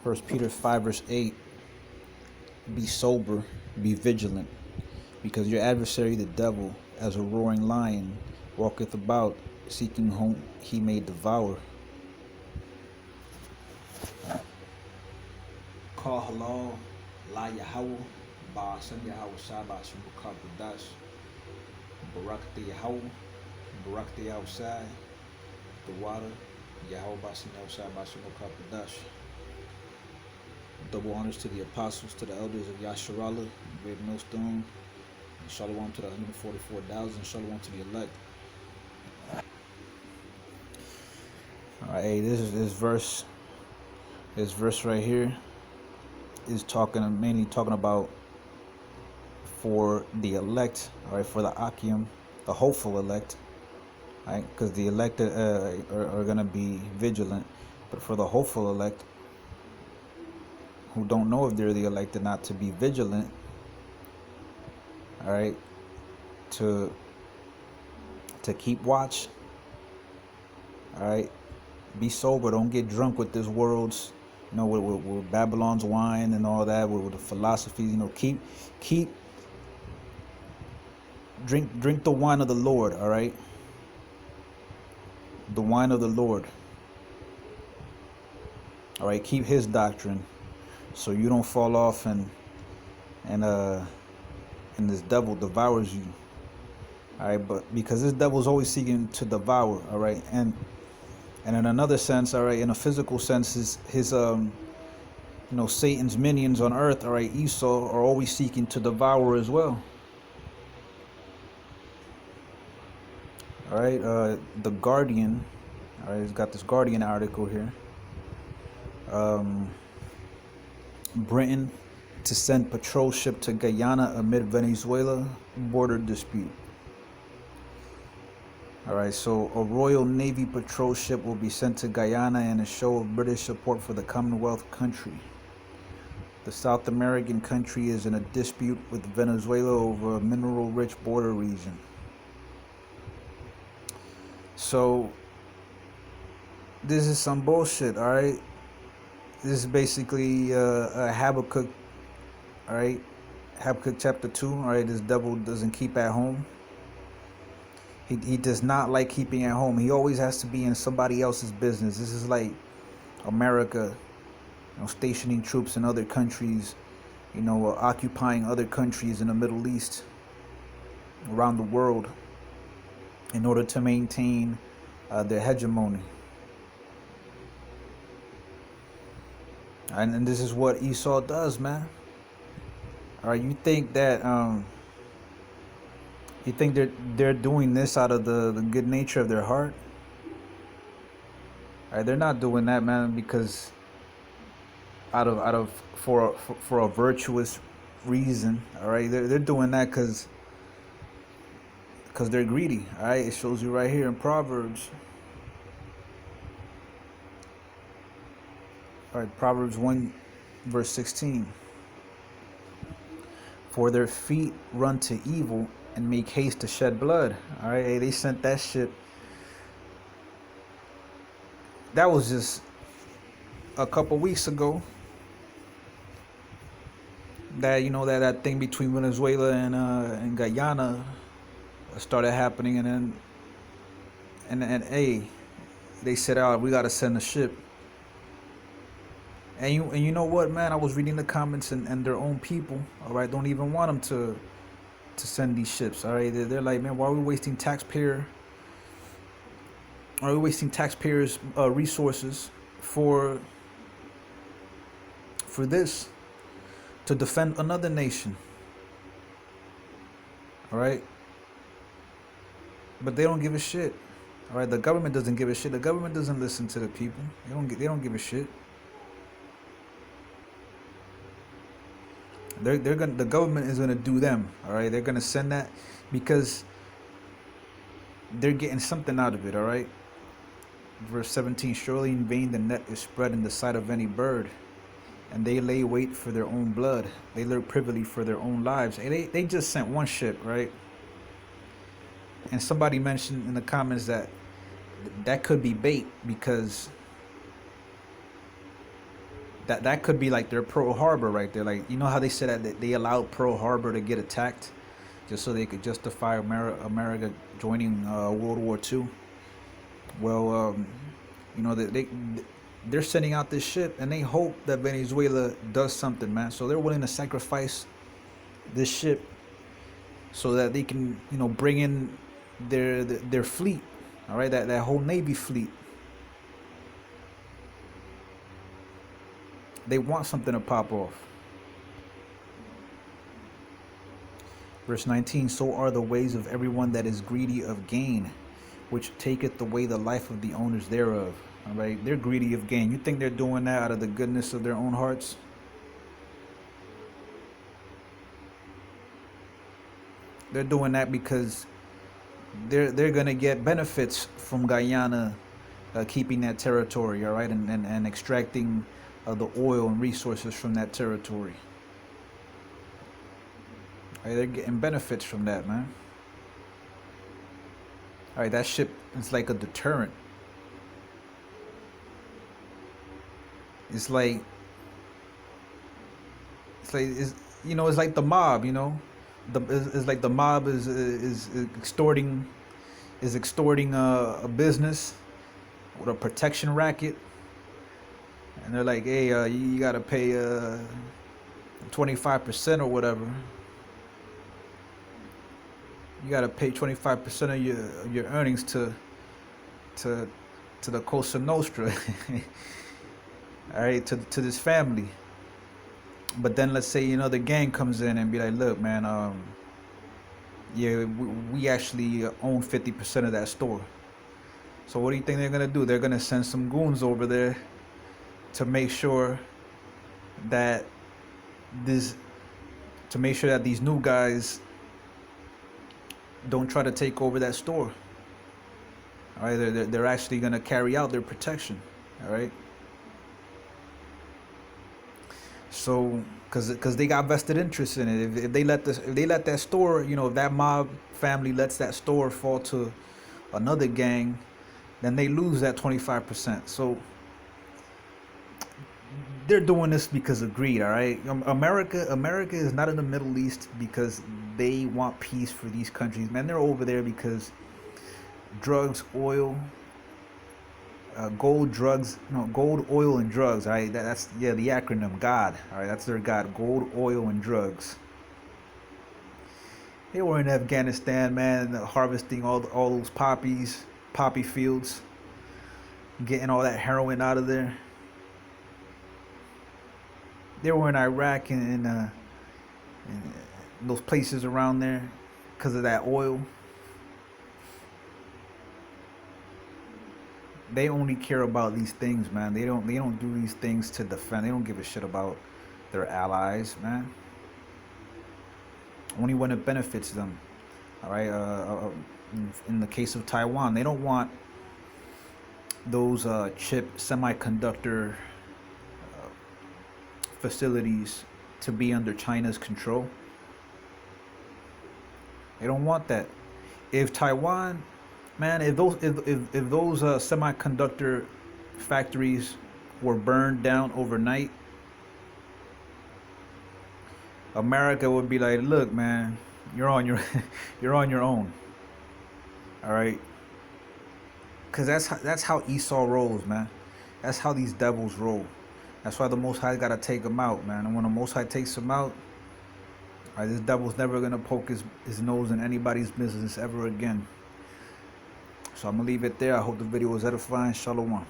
First Peter 5 verse 8, be sober, be vigilant, because your adversary the devil, as a roaring lion, walketh about, seeking whom he may devour. Call halal, la Yahweh, ba san Yahweh Shabbat Shubukar Badash, Barakte Yahweh, Barakte outside, the water, Yahweh Basan Yahweh Shabbat Shubukar Badash. Double honors to the apostles, to the elders of Yasharala, Greatmillstone, and Shalom to the 144,000, Shalom to the elect. Alright, hey, this verse right here is mainly talking about for the elect, alright, for the Akim, the hopeful elect, right? Because the elect are gonna be vigilant, but for the hopeful elect, who don't know if they're the elected, not to be vigilant, all right, to keep watch, all right, be sober, don't get drunk with this world's, with Babylon's wine and all that, with the philosophies, keep drink the wine of the Lord, all right, the wine of the Lord, all right, keep his doctrine, so you don't fall off and this devil devours you. All right, but because this devil's always seeking to devour, all right, and in another sense, all right, in a physical sense, his Satan's minions on earth, all right, Esau, are always seeking to devour as well. All right, the Guardian, all right, it's got this Guardian article here. Britain to send patrol ship to Guyana amid Venezuela border dispute. All right, so a Royal Navy patrol ship will be sent to Guyana in a show of British support for the Commonwealth country. The South American country is in a dispute with Venezuela over a mineral-rich border region. So this is some bullshit, all right? This is basically Habakkuk, all right? Habakkuk chapter 2, all right? This devil doesn't keep at home. He does not like keeping at home. He always has to be in somebody else's business. This is like America, stationing troops in other countries, occupying other countries in the Middle East, around the world, in order to maintain their hegemony. And this is what Esau does, man. All right, you think that they're doing this out of the good nature of their heart? All right, they're not doing that, man, because for a virtuous reason. All right, they're doing that because they're greedy. All right, it shows you right here in Proverbs. All right, Proverbs 1 verse 16. For their feet run to evil and make haste to shed blood. All right, hey, they sent that shit. That was just a couple weeks ago. That that thing between Venezuela and Guyana started happening, and hey, they said, "Oh, we gotta send a ship." And you know what, man? I was reading the comments, and their own people, all right, don't even want them to send these ships. All right, they're like, man, why are we wasting taxpayers' resources for this, to defend another nation? All right, but they don't give a shit. All right, the government doesn't give a shit. The government doesn't listen to the people. They don't give a shit. The government is gonna do them. All right, they're gonna send that because they're getting something out of it. All right. Verse 17: surely in vain the net is spread in the sight of any bird, and they lay wait for their own blood. They lurk privily for their own lives. And they just sent one ship, right? And somebody mentioned in the comments that could be bait, because That could be like their Pearl Harbor right there. Like, you know how they said that they allowed Pearl Harbor to get attacked just so they could justify America joining World War II. Well, you know, they're sending out this ship, and they hope that Venezuela does something, man. So they're willing to sacrifice this ship so that they can, you know, bring in their fleet. All right, that whole Navy fleet. They want something to pop off. Verse 19, so are the ways of everyone that is greedy of gain, which taketh away the life of the owners thereof. All right, they're greedy of gain. You think they're doing that out of the goodness of their own hearts? They're doing that because they're gonna get benefits from Guyana keeping that territory, all right, and extracting the oil and resources from that territory. All right, they're getting benefits from that, man. All right, that ship is like a deterrent. It's like it's you know, it's like the mob, you know. It's like the mob is extorting a business with a protection racket, and they're like, hey, you gotta pay 25% or whatever. You gotta pay 25% of your earnings to the Cosa Nostra, all right, to this family. But then let's say, you know, the gang comes in and be like, look, man, yeah, we actually own 50% of that store. So what do you think they're gonna do? They're gonna send some goons over there to make sure that these new guys don't try to take over that store. All right, they're actually gonna carry out their protection. All right. So, cause they got vested interest in it. If they let that store, you know, if that mob family lets that store fall to another gang, then they lose that 25%. So they're doing this because of greed. All right, America is not in the Middle East because they want peace for these countries, man. They're over there because drugs, oil. Gold, oil, and drugs. All right, that's the acronym God. All right, that's their God. Gold, oil, and drugs. They were in Afghanistan, man, harvesting all those poppy fields, getting all that heroin out of there. They were in Iraq and those places around there because of that oil. They only care about these things, man. They don't do these things to defend. They don't give a shit about their allies, man. Only when it benefits them. All right. In the case of Taiwan, they don't want those chip semiconductor facilities to be under China's control. They don't want that. If Taiwan, man, if those semiconductor factories were burned down overnight, America would be like, look, man, you're on your you're on your own. All right, because that's how Esau rolls, man. That's how these devils roll. That's why the Most High gotta take them out, man. And when the Most High takes them out, all right, this devil's never gonna poke his nose in anybody's business ever again. So I'm gonna leave it there. I hope the video was edifying. Shalom.